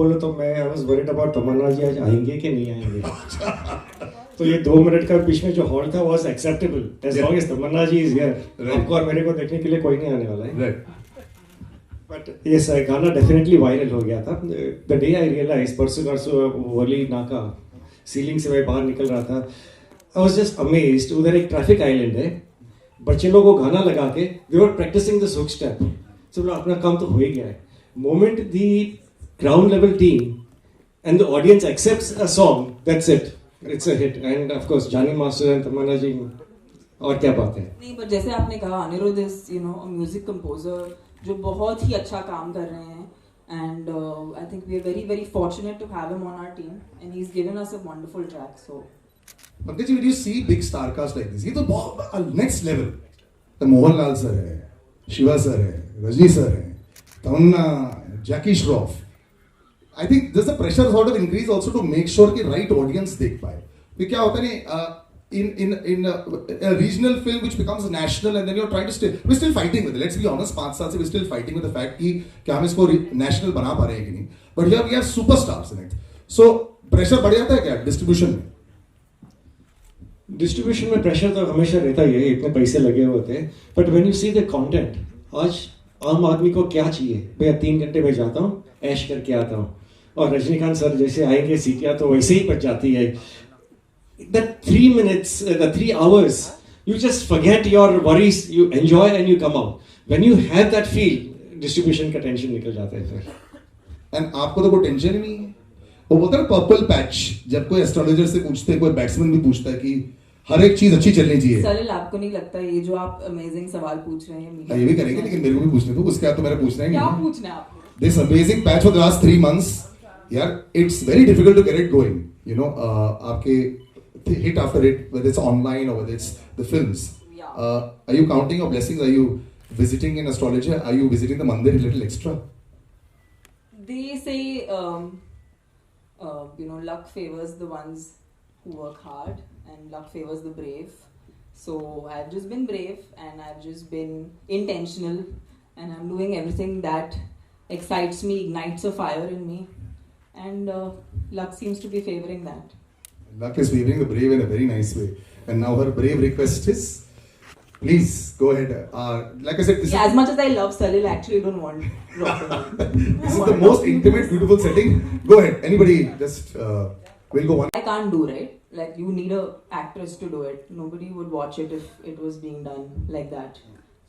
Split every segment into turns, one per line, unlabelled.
बोलो तो मैं आई वाज वरीड अबाउट तमन्ना जी आज आएंगे कि नहीं आएंगे। तो ये 2 मिनट का बीच में जो हॉल था was acceptable as long as Tamannaah ji is here. आपको और मेरे को देखने के लिए कोई नहीं आने वाला है। बट ये गाना डेफिनेटली वायरल हो गया था। द डे आई रियलाइज परसों वली नाका सीलिंग से मैं बाहर निकल रहा था, आई वाज जस्ट अमेज्ड। उधर एक ट्रैफिक आइलैंड है, बच्चे लोगों को गाना लगा के we were practising the hook step. सब अपना काम तो हो ही गया है। Moment the ground level team and the audience accepts a song, that's it, it's a hit. And of course Jani master and Tamannaah ji, और क्या बात है।
नहीं, पर जैसे आपने कहा अनिरुद्ध इज म्यूजिक कंपोजर जो बहुत ही अच्छा काम कर रहे हैं, and I think we are very very fortunate to have him on our team and he's given us a wonderful track. So
Pankaj ji, when you see big star cast like this, ये तो बहुत next level। तो Mohanlal sir है, Shiva sir है, Rajni sir है, तमन्ना, जैकी Shroff. I think there's a pressure sort of increase also to make sure कि right audience देख पाए। फिर क्या होता है नहीं, in a regional film which becomes national and then you're trying to we're still fighting with it, let's be honest, 5 साल से we're still fighting with the fact कि क्या हम इसको national बना पा रहे हैं कि नहीं, but here we have superstars in it, so pressure बढ़ जाता है क्या distribution में?
डिस्ट्रीब्यूशन में प्रेशर तो हमेशा रहता ही है, इतने पैसे लगे हुए होते हैं। But when you see the content, आज आम आदमी को क्या चाहिए, भैया 3 घंटे में जाता हूँ, ऐश करके आता हूँ, और रजनीकांत सर जैसे आएंगे सीटियाँ तो वैसे ही बच जाती है। That 3 minutes, the 3 hours, you just forget your worries, you enjoy and you come out. When you have that feel, distribution का टेंशन निकल जाता है फिर।
And आपको तो कोई टेंशन ही नहीं है। वो बोलता है पर्पल पैच, जब कोई एस्ट्रोलॉजर से पूछते हैं, कोई बैट्समैन भी पूछता है कि हर एक चीज अच्छी चलनी चाहिए।
सलिल, आपको नहीं लगता ये जो आप अमेजिंग सवाल पूछ रहे हैं?
ये भी करेंगे, लेकिन मेरे को भी पूछने दो, उसके बाद तो मेरा पूछना ही नहीं।
क्या पूछना है आपको?
This amazing patch for the last 3 months, यार, it's very difficult to get it going. You know, आपके hit after hit, whether it's online or whether it's the films. Are you counting your blessings? Are you visiting in astrology? Are you visiting the mandir a little extra?
They say, luck favors the ones who work hard and luck favors the brave. So I've just been brave and I've just been intentional and I'm doing everything that excites me, ignites a fire in me, and luck seems to be favoring that.
Luck is favoring the brave in a very nice way. And now her brave request is, please go ahead. Like I said, this
as much as I love Salil, I actually don't want rock.
This is the most intimate, beautiful setting. Go ahead. Anybody, just we'll go one.
I can't do, right? Like, you need a actress to do it. Nobody would watch it if it was being done like that.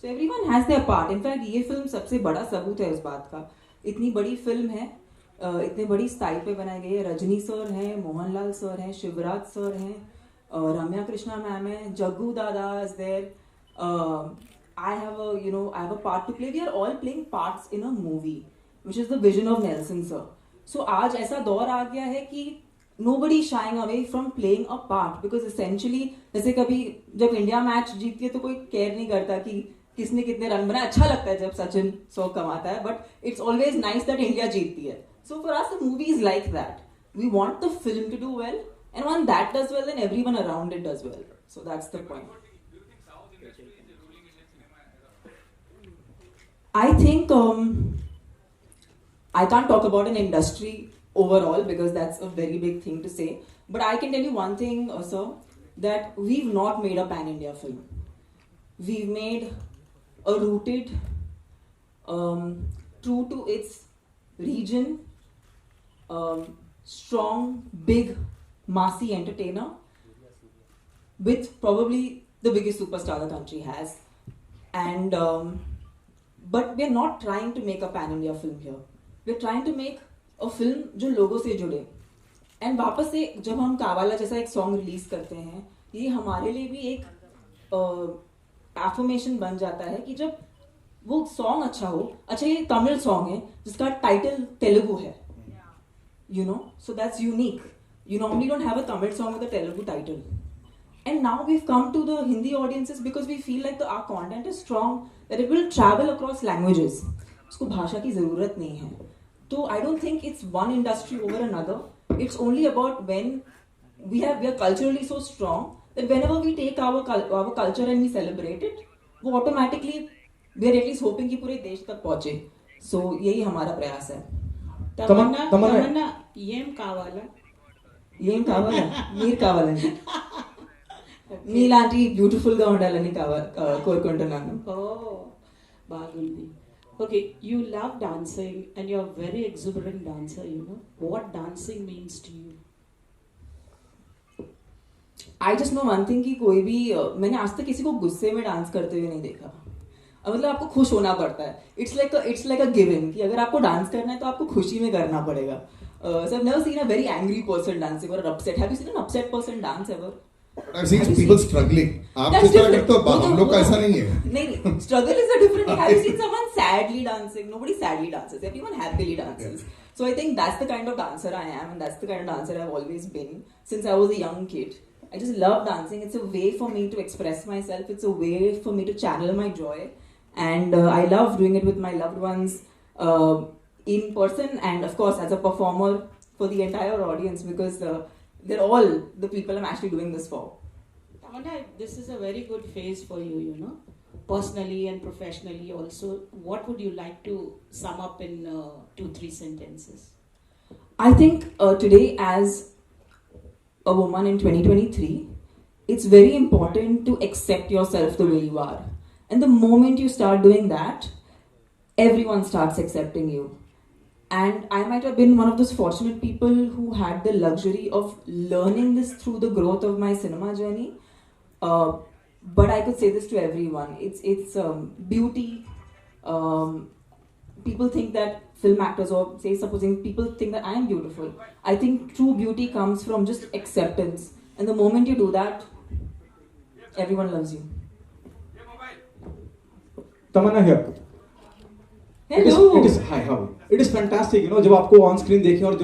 So everyone has their part. In fact, ये film सबसे बड़ा सबूत है इस बात का। इतनी बड़ी फिल्म है, इतने बड़ी स्टाइल पे बनाई गई है। रजनी सर हैं, मोहनलाल सर हैं, शिवराज सर हैं, रम्या कृष्णा मैम है, जग्गू दादा is there. I have a part to play. We are all playing parts in a movie, which is the vision of Nelson sir. So आज ऐसा दौर आ गया है कि nobody shying away from playing a part, because essentially जैसे कभी जब India match जीतती है तो कोई केयर नहीं करता कि किसने कितने रन बनाए। अच्छा लगता है जब सचिन 100 कमाता है, but it's always nice that India जीतती है. So for us, the movie is like that. We want the film to do well, and when that does well, then everyone around it does well. So that's the point. I think I can't talk about an industry overall because that's a very big thing to say. But I can tell you one thing, sir, that we've not made a pan-India film. We've made a rooted, true to its region, strong, big, massy entertainer with probably the biggest superstar the country has. And but we're not trying to make a pan-India film here. We're trying to make a film जो लोगों से जुड़े. And वापस से जब हम कावाला जैसा एक सॉन्ग रिलीज करते हैं, ये हमारे लिए भी एक एफर्मेशन बन जाता है कि जब वो सॉन्ग अच्छा हो, अच्छा ये तमिल सॉन्ग है जिसका टाइटल तेलुगु है, so that's unique. You normally don't have a Tamil song with a Telugu title. And now we've come to the Hindi audiences because we feel like our content is strong, that it will travel across languages. उसको भाषा की जरूरत नहीं है. So I don't think it's one industry over another. It's only about when we are culturally so strong that whenever we take our culture and we celebrate it, वो automatically we are at least hoping कि पूरे देश तक पहुंचे. So यही हमारा प्रयास है.
తమన్నా ఏం కావాలా?
ఏం కావాలా? మీరు కావాలండి. మీలాంటి బ్యూటిఫుల్ గా ఉండాలని కోరుకుంటున్నాను.
Oh, బాగుంది. Okay, you love dancing and you're a very exuberant dancer, you know. What dancing means to you?
I just know one thing कि कोई भी मैंने आज तक किसी को गुस्से में डांस करते हुए नहीं देखा. मतलब आपको खुश होना पड़ता है. इट्स लाइक अ गिवन कि अगर आपको डांस करना है तो आपको खुशी में करना पड़ेगा. So I've never seen a very angry person dancing or an upset. Have you seen an upset person dance ever?
But I've seen people struggling. आप जिस तरह करते हो हम लोग का ऐसा नहीं है.
नहीं, struggle is a different thing. Have you seen someone sadly dancing? Nobody sadly dances. Everyone happily dances. So I think that's the kind of dancer I am, and that's the kind of dancer I've always been since I was a young kid. I just love dancing. It's a way for me to express myself. It's a way for me to channel my joy. And I love doing it with my loved ones in person and, of course, as a performer for the entire audience because they're all the people I'm actually doing this for.
Tamanna, this is a very good phase for you, you know, personally and professionally also. What would you like to sum up in 2-3 sentences?
I think today, as a woman in 2023, it's very important to accept yourself the way you are. And the moment you start doing that, everyone starts accepting you. And I might have been one of those fortunate people who had the luxury of learning this through the growth of my cinema journey. But I could say this to everyone. It's beauty. People think that film actors, or say supposing people think that I am beautiful. I think true beauty comes from just acceptance. And the moment you do that, everyone loves you.
Tamanna here.
Hello.
It is hi, how? It is fantastic, you know, जब आपको on screen देखें और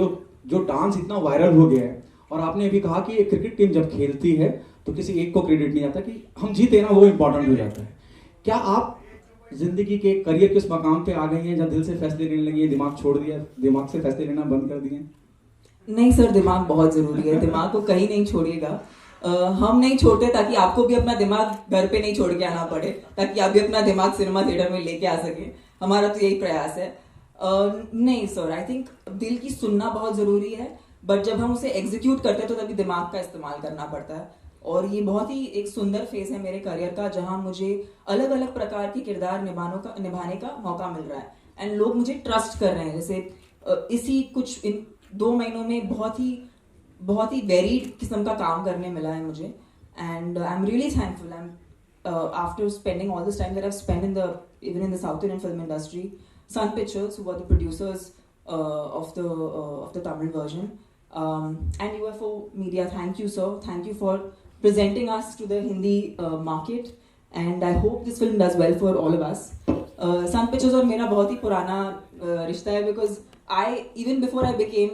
जो dance इतना viral हो गया है और आपने अभी कहा कि एक क्रिकेट टीम जब खेलती है तो किसी एक को क्रेडिट नहीं आता कि हम जीते ना, वो इम्पोर्टेंट हो जाता है. क्या आप जिंदगी के करियर के उस मकाम पे आ गई हैं जहाँ दिल से फैसले लेने लगी हैं, दिमाग छोड़ दिया, दिमाग से फैसले लेना बंद कर दिए?
नहीं सर, दिमाग बहुत जरूरी है. दिमाग को कहीं नहीं छोड़िएगा. हम नहीं छोड़ते ताकि आपको भी अपना दिमाग घर पे नहीं छोड़ के आना पड़े, ताकि आप भी अपना दिमाग सिनेमा थिएटर में लेके आ सके. हमारा तो यही प्रयास है. नहीं सर, आई थिंक दिल की सुनना बहुत जरूरी है, बट जब हम उसे एग्जीक्यूट करते हैं तो तभी दिमाग का इस्तेमाल करना पड़ता है. और ये बहुत ही एक सुंदर फेज है मेरे करियर का, जहां मुझे अलग अलग प्रकार के किरदार निभाने का मौका मिल रहा है. एंड लोग मुझे ट्रस्ट कर रहे हैं. जैसे इसी कुछ इन 2 महीनों में बहुत ही वेरीड किस्म का काम करने मिला है मुझे. And I am really thankful. I am after spending all this time that I have spent even in the South Indian film industry, Sun Pictures, who were the producers of the Tamil version, and UFO Media, thank you sir, thank you for presenting us to the Hindi market, and I hope this film does well for all of us. Sun Pictures और मेरा बहुत ही पुराना रिश्ता है, because even before I became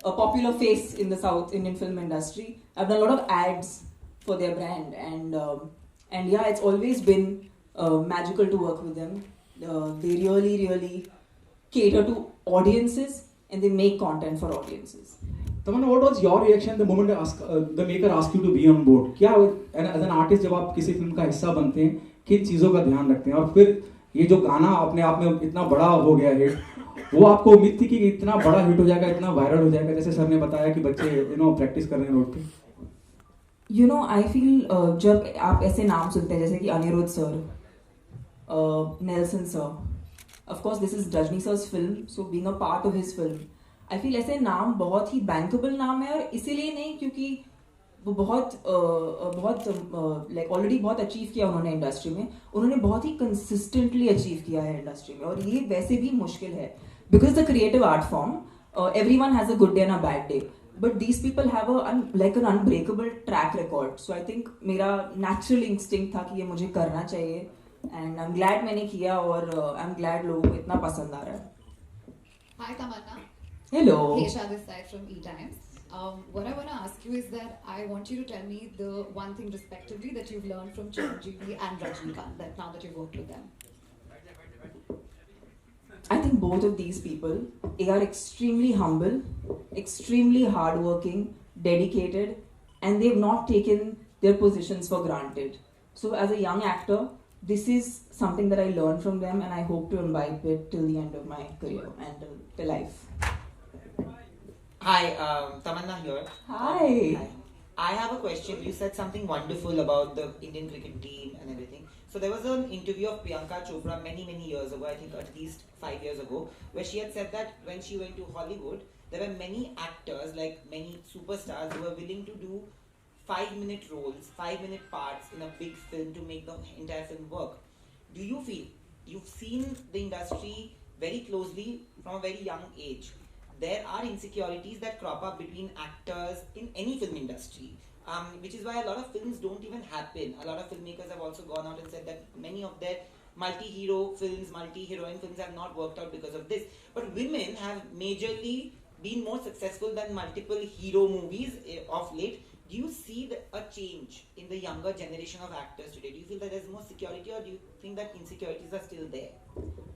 a popular face in the South Indian film industry, I've done a lot of ads for their brand, and yeah, it's always been magical to work with them. They really cater to audiences and they make content for audiences.
Tamanna, what was your reaction the moment the maker asked you to be on board? क्या as an artist जब आप किसी film का हिस्सा बनते हैं, किन चीज़ों का ध्यान रखते हैं? और फिर ये जो गाना अपने आप में इतना बड़ा हो गया हिट, वो आपको उम्मीद थी कि इतना बड़ा हिट हो जाएगा, इतना वायरल हो जाएगा, जैसे सर ने बताया कि बच्चे प्रैक्टिस कर रहे हैं रोड पे?
You know, I feel जब आप ऐसे नाम सुनते हैं जैसे कि Anirudh sir, Nelson sir, of course this is Rajni sir's film, so being a part of his film, I feel ऐसे नाम बहुत ही bankable नाम है. और इसीलिए नहीं क्योंकि वो बहुत like already बहुत अचीव किया उन्होंने इंडस्ट्री में. उन्होंने बहुत ही कंसिस्टेंटली अचीव किया है इंडस्ट्री में, और ये वैसे भी मुश्किल है because the creative art form, everyone has a good day and a bad day, but these people have an unbreakable track record. So I think मेरा natural instinct था कि ये मुझे करना चाहिए, and I'm glad मैंने किया, और I'm glad लोगों को इतना पसंद आ रहा है.
Hi Tamanna.
Hello.
Kesha this side from E-Times. What I want to ask you is that I want you to tell me the one thing respectively that you've learned from Chiranjeevi and Rajnikant, that now that you've worked with them.
I think both of these people, they are extremely humble, extremely hardworking, dedicated, and they've not taken their positions for granted. So as a young actor, this is something that I learned from them, and I hope to imbibe it till the end of my career and till life.
Hi, Tamanna here.
Hi.
I have a question. You said something wonderful about the Indian cricket team and everything. So there was an interview of Priyanka Chopra many, many years ago, I think at least 5 years ago, where she had said that when she went to Hollywood, there were many actors, like many superstars, who were willing to do 5-minute roles, 5-minute parts in a big film to make the entire film work. Do you feel you've seen the industry very closely from a very young age? There are insecurities that crop up between actors in any film industry, which is why a lot of films don't even happen. A lot of filmmakers have also gone out and said that many of their multi-hero films, multi-heroine films have not worked out because of this. But women have majorly been more successful than multiple hero movies of late. Do you see a change in the younger generation of actors today? Do you feel that there's more security, or do you think that insecurities are still there?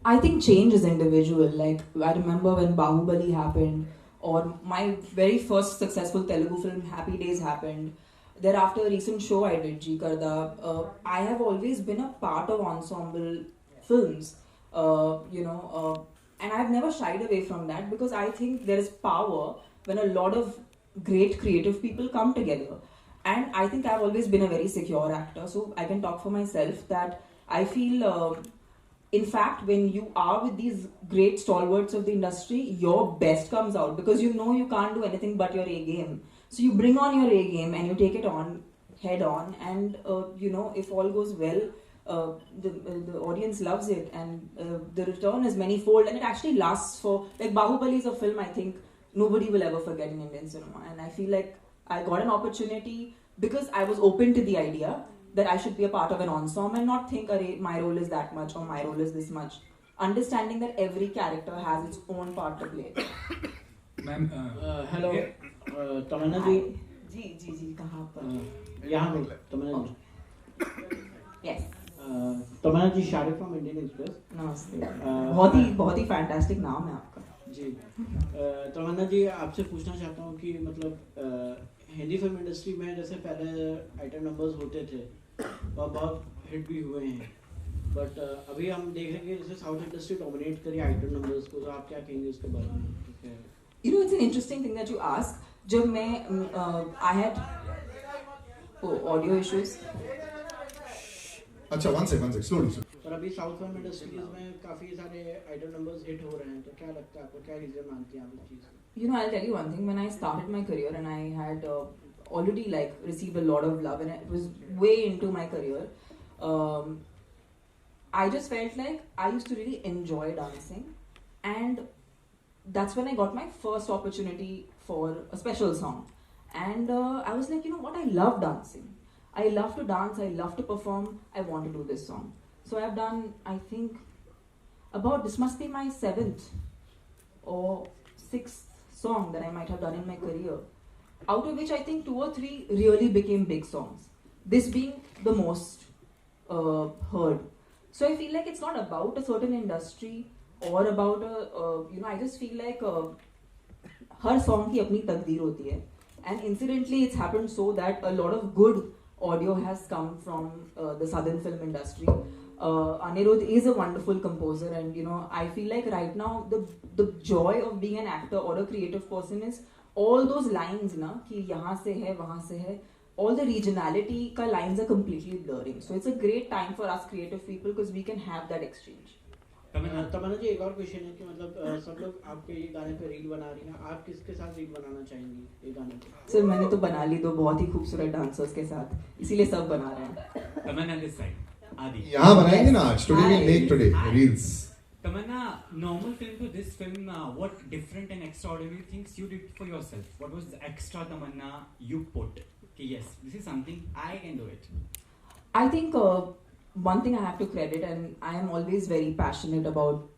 I think change is individual. Like, I remember when Bahubali happened, or my very first successful Telugu film, Happy Days, happened. Thereafter, a recent show I did, G Karda. I have always been a part of ensemble films, and I've never shied away from that because I think there is power when a lot of great creative people come together. And I think I've always been a very secure actor, so I can talk for myself that I feel. In fact, when you are with these great stalwarts of the industry, your best comes out because you know you can't do anything but your A game. So you bring on your A game and you take it on head on, and if all goes well, the audience loves it, and the return is manifold, and it actually lasts for, like, Bahubali is a film I think nobody will ever forget in Indian cinema, and I feel like I got an opportunity because I was open to the idea that I should be a part of an ensemble and not think, my role is that much or my role is this much. Understanding that every character has its own part to play.
Ma'am
hello Tamannaah ji
जी कहाँ पर?
यहाँ पे Tamannaah ji
Yes.
Tamannaah ji Shariq from Indian Express
नमस्ते. बहुत ही fantastic नाम है आपका.
जी तमन्ना जी आपसे पूछना चाहता हूँ कि मतलब हिंदी फिल्म इंडस्ट्री में जैसे पहले आइटम नंबर्स होते थे और बहुत हिट भी हुए हैं, बट अभी हम देख रहे हैं कि जैसे साउथ इंडस्ट्री डोमिनेट करी आइटम नंबर्स को, तो आप क्या कहेंगे उसके बारे में?
You know, it's an interesting thing that you ask. जब मैं I had audio issues.
अच्छा, one sec, slowly.
पर अभी साउथ फिल्म इंडस्ट्रीज में काफी सारे आइटम नंबर्स हिट हो रहे हैं, तो क्या लगता है आपको, क्या रीजन मानती हैं आप इस चीज को?
You know, I'll tell you one thing. When I started my career and I had already received a lot of love and it was way into my career, I just felt like I used to really enjoy dancing, and that's when I got my first opportunity for a special song. And I was like, you know what, I love dancing. I love to dance, I love to perform, I want to do this song. So I've done, I think, this must be my 7th or 6th song that I might have done in my career. Out of which I think 2 or 3 really became big songs. This being the most heard. So I feel like it's not about a certain industry or about I just feel like her song की अपनी तकदीर होती है, and incidentally it's happened so that a lot of good audio has come from the southern film industry. Anirudh is a wonderful composer, and I feel like right now the joy of being an actor or a creative person is all those lines ना कि यहाँ से है वहाँ से है, all the regionality का lines are completely blurring. So it's a great time for us creative people because we can have that exchange.
तमन्ना जी, एक और क्वेश्चन है कि मतलब सब लोग आपके ये गाने पे रील बना रही हैं, आप किसके साथ रील बनाना चाहेंगी ये गाने पे?
सर मैंने तो बना ली 2 बहुत ही खूबसूरत डांसर्स के साथ, इसीलिए सब बना रहे हैं.
तमन्ना दिस साइड आदि
यहाँ बनाएंगे ना आज, today we'll make today reels.
Tamanna, normal film to this film, what different and extraordinary things you did for yourself? What was the extra Tamanna you put? Okay, yes, this is something I can do it.
I think one thing I have to credit, and I am always very passionate about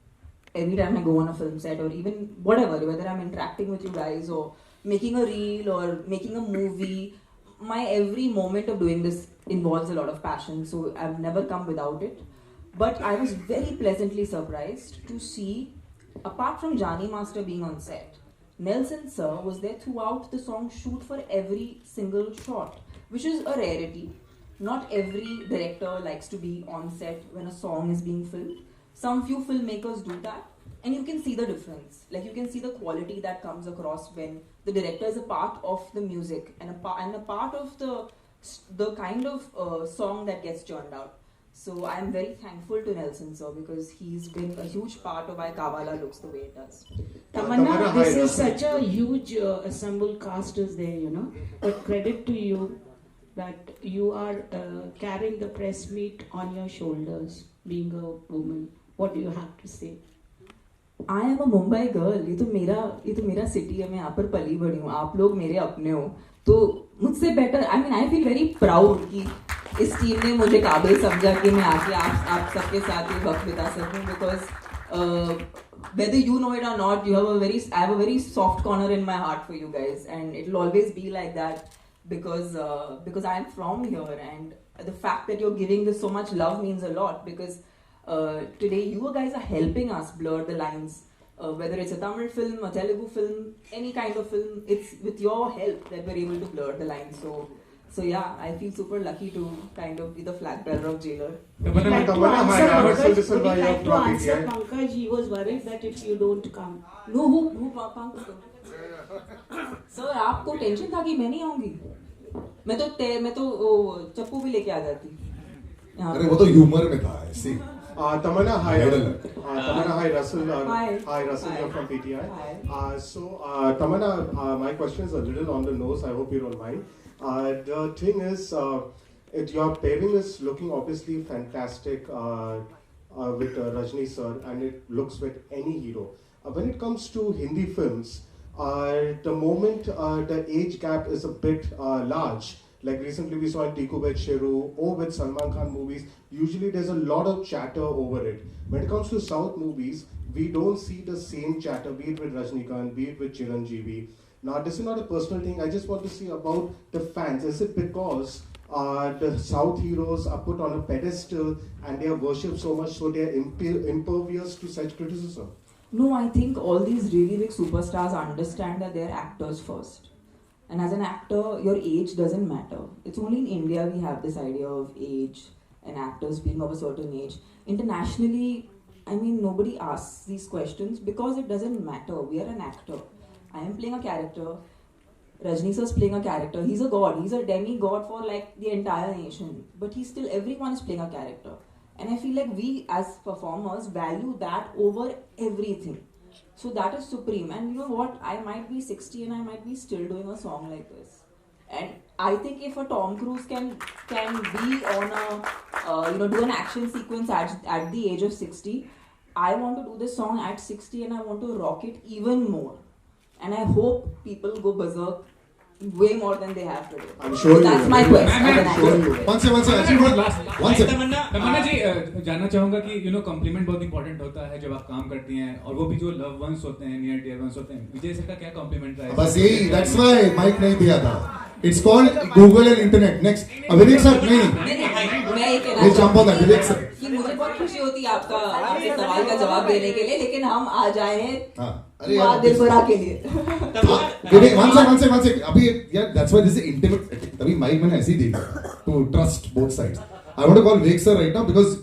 every time I go on a film set or even whatever, whether I'm interacting with you guys or making a reel or making a movie, my every moment of doing this involves a lot of passion, so I've never come without it. But I was very pleasantly surprised to see, apart from Jani Master being on set, Nelson Sir was there throughout the song shoot for every single shot, which is a rarity. Not every director likes to be on set when a song is being filmed. some few filmmakers do that, and you can see the difference. Like you can see the quality that comes across when the director is a part of the music and a part of the kind of song that gets churned out. So I'm very thankful to Nelson sir because he's been a huge part of why Kawala looks the way it does.
Tamanna, this is such a huge assembled cast is there, you know. But credit to you that you are carrying the press meet on your shoulders, being a woman. What do you have to say?
I am a Mumbai girl. ये तो मेरा city है. मैं यहाँ पर पली बड़ी हूँ. आप लोग मेरे अपने हो. तो मुझसे better. I mean, I feel very proud कि इस टीम ने मुझे काबिल समझा कि मैं आके आप सबके साथ ये वक्त बिता सकूं because whether you know it or not, I have a very soft corner in my heart for you guys, and it will always be like that because I am from here, and the fact that you're giving this so much love means a lot because today you guys are helping us blur the lines. Whether it's a Tamil film, a Telugu film, any kind of film, it's with your help that we're able to blur the lines. So yeah, I feel super lucky to kind of be the flag bearer of Jailer.
Would you like to answer Pankaj? He was worried that if you don't come.
No, who Pankaj? Sir, आपको tension था कि मैं नहीं आऊँगी? मैं तो चप्पू भी लेके आ जाती.
अरे वो तो ह्यूमर में था ऐसे.
Tamanna, hi. Tamanna, hi, Russell.
Hi.
Russell,
Hi.
you're from PTI.
Hi.
Tamanna, my question is a little on the nose. I hope you don't mind. The thing is, your pairing is looking obviously fantastic with Rajni sir, and it looks with any hero. When it comes to Hindi films, the moment the age gap is a bit large, like recently we saw in Tiku with Sheru or with Salman Khan movies, usually there's a lot of chatter over it. When it comes to South movies, we don't see the same chatter, be it with Rajnikant, be it with Chiranjeevi. Now, this is not a personal thing. I just want to see about the fans. Is it because the South heroes are put on a pedestal and they are worshipped so much so they are impervious to such criticism?
No, I think all these really big superstars understand that they're actors first. And as an actor, your age doesn't matter. It's only in India we have this idea of age and actors being of a certain age. Internationally, I mean, nobody asks these questions because it doesn't matter. We are an actor. I am playing a character. Rajni sir is playing a character. He's a god. He's a demigod for like the entire nation. But everyone is playing a character. And I feel like we as performers value that over everything. So that is supreme. And you know what? I might be 60 and I might be still doing a song like this. And I think if a Tom Cruise can be on a, do an action sequence at the age of 60, I want to do this song at 60 and I want to rock it even more. And I hope people go berserk way more than they have today.
I'm sure
that's
you
my
will.
quest.
One second.
तमन्ना जी जानना चाहूंगा कि complement बहुत important होता है जब आप काम करती हैं और वो भी जो लव वंस होते हैं नियर डियर वंस होते हैं विजय सर का क्या कॉम्प्लीमेंट रहा है
बस यही दैट्स व्हाई माइक नहीं दिया था it's called Google and internet next Vivek sir नहीं
मैं ये
ये jump on that Vivek sir
कि मुझे बहुत खुशी होती है आपका सवाल का जवाब देने के लिए लेकिन हम आ जाए हैं
हां अरे यार
दिलबरा के लिए
विवेक वन सेकंड अभी यार that's why this is intimate तभी माइक मैंने ऐसे ही देखा to trust both sides I want to call Vivek sir right now because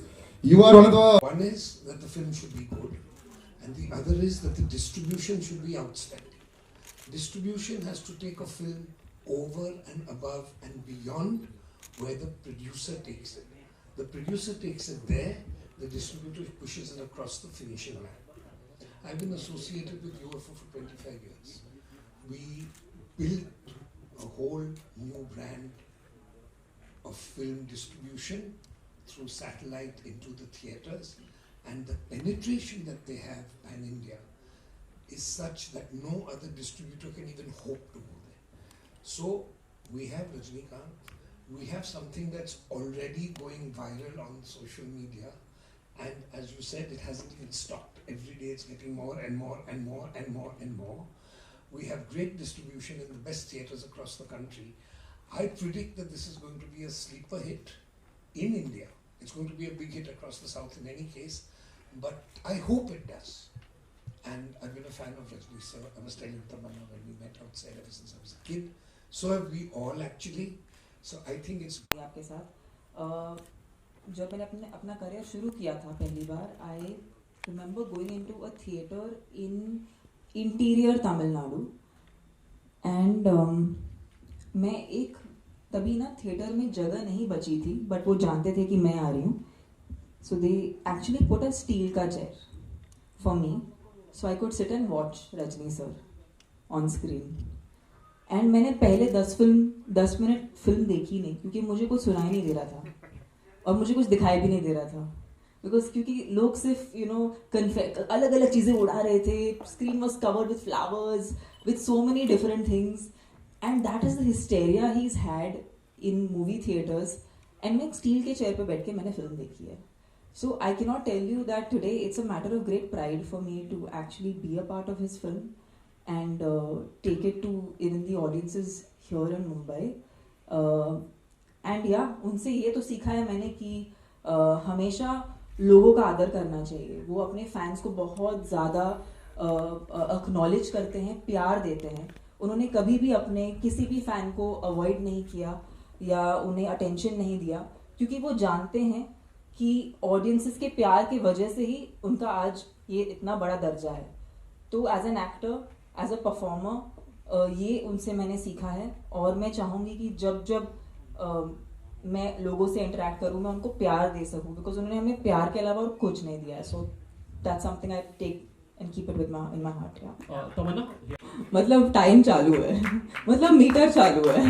you are one of the
one is that the film should be good and the other is that the distribution should be outstanding. Distribution has to take a film over and above and beyond where the producer takes it. The producer takes it there, the distributor pushes it across the finishing line. I've been associated with UFO for 25 years. We built a whole new brand of film distribution through satellite into the theatres, and the penetration that they have pan-India is such that no other distributor can even hope to go there. So we have Rajnikant, we have something that's already going viral on social media, and as you said, it hasn't even stopped. Every day it's getting more and more and more and more and more. We have great distribution in the best theatres across the country. I predict that this is going to be a sleeper hit in India. It's going to be a big hit across the South in any case, but I hope it does. And I've been a fan of Rajni sir. I was telling Tamanna when we met outside ever since I was a kid. So have we all actually. So I think it's.
आपके साथ जब मैंने अपना career शुरू किया था पहली बार, I remember going into a theatre in interior Tamil Nadu and मैं एक तभी ना थिएटर में जगह नहीं बची थी, बट वो जानते थे कि मैं आ रही हूँ, so they actually put a steel का chair for me so I could sit and watch Rajni sir on screen. And मैंने पहले 10 मिनट फिल्म देखी नहीं, क्योंकि मुझे कुछ सुनाई नहीं दे रहा था और मुझे कुछ दिखाई भी नहीं दे रहा था, बिकॉज क्योंकि लोग सिर्फ अलग अलग चीज़ें उड़ा रहे थे, screen was covered with flowers with so many different things and that is the hysteria he is had in movie theatres. And मैं एक स्टील के चेयर पर बैठ के मैंने फिल्म देखी है। So I can not tell you that today it's a matter of great pride for me to actually be a part of his film and take it to even the audiences here in Mumbai. And yeah, उनसे ये तो सीखा है मैंने कि हमेशा लोगों का आदर करना चाहिए। वो अपने फैंस को बहुत ज़्यादा अक्नॉलेज करते हैं, प्यार देते हैं। उन्होंने कभी भी अपने किसी भी फैन को अवॉइड नहीं किया या उन्हें अटेंशन नहीं दिया, क्योंकि वो जानते हैं कि ऑडियंसेस के प्यार की वजह से ही उनका आज ये इतना बड़ा दर्जा है। तो as an actor, as a performer, ये उनसे मैंने सीखा है और मैं चाहूँगी कि जब मैं लोगों से इंटरेक्ट करूँ मैं उनको प्यार दे सकूँ, बिकॉज उन्होंने हमें प्यार के अलावा और कुछ नहीं दिया है। So that's something I take and keep it in my heart.
Tamannaah,
मतलब टाइम चालू है मतलब मीटर चालू है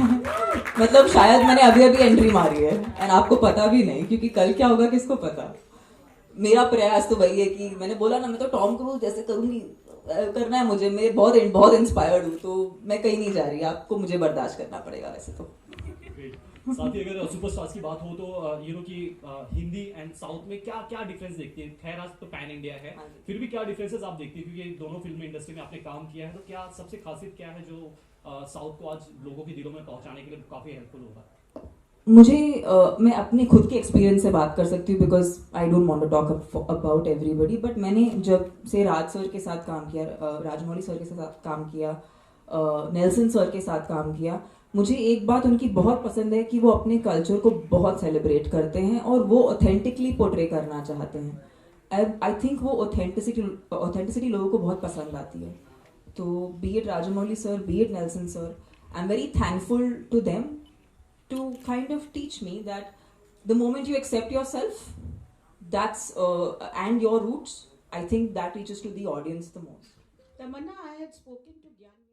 मतलब शायद मैंने अभी अभी एंट्री मारी है एंड आपको पता भी नहीं, क्योंकि कल क्या होगा किसको पता। मेरा प्रयास तो वही है कि मैंने बोला ना, मैं तो टॉम क्रूज जैसे करूँगी, करना है मुझे। मैं बहुत इंस्पायर्ड हूँ, तो मैं कहीं नहीं जा रही, आपको मुझे बर्दाश्त करना पड़ेगा वैसे तो।
साथ ही अगर सुपरस्टार्स की बात हो तो यू नो कि हिंदी एंड साउथ में क्या क्या डिफरेंस देखती है? खैर आज तो पैन इंडिया है, फिर भी क्या डिफरेंसेस आप देखती है? क्योंकि दोनों फिल्म इंडस्ट्री में आपने काम किया है, तो क्या सबसे खासियत क्या है जो साउथ को आज लोगों के दिलों में पहुंचाने के लिए काफी हेल्पफुल होगा?
मुझे मैं अपने खुद के एक्सपीरियंस से बात कर सकती हूँ, because I don't want to talk about everybody, but मैंने जब से राज सर के साथ काम किया, राजमौली सर के साथ काम किया, नेल्सन सर के साथ काम किया, मुझे एक बात उनकी बहुत पसंद है कि वो अपने कल्चर को बहुत सेलिब्रेट करते हैं और वो ऑथेंटिकली पोर्ट्रे करना चाहते हैं। आई थिंक वो ऑथेंटिसिटी लोगों को बहुत पसंद आती है। तो be it Rajamouli sir, be it Nelson sir, I am very thankful to them to kind of teach me that the moment you accept yourself, that's and your roots, I think that reaches to the audience the most.
Tamanna, I had spoken to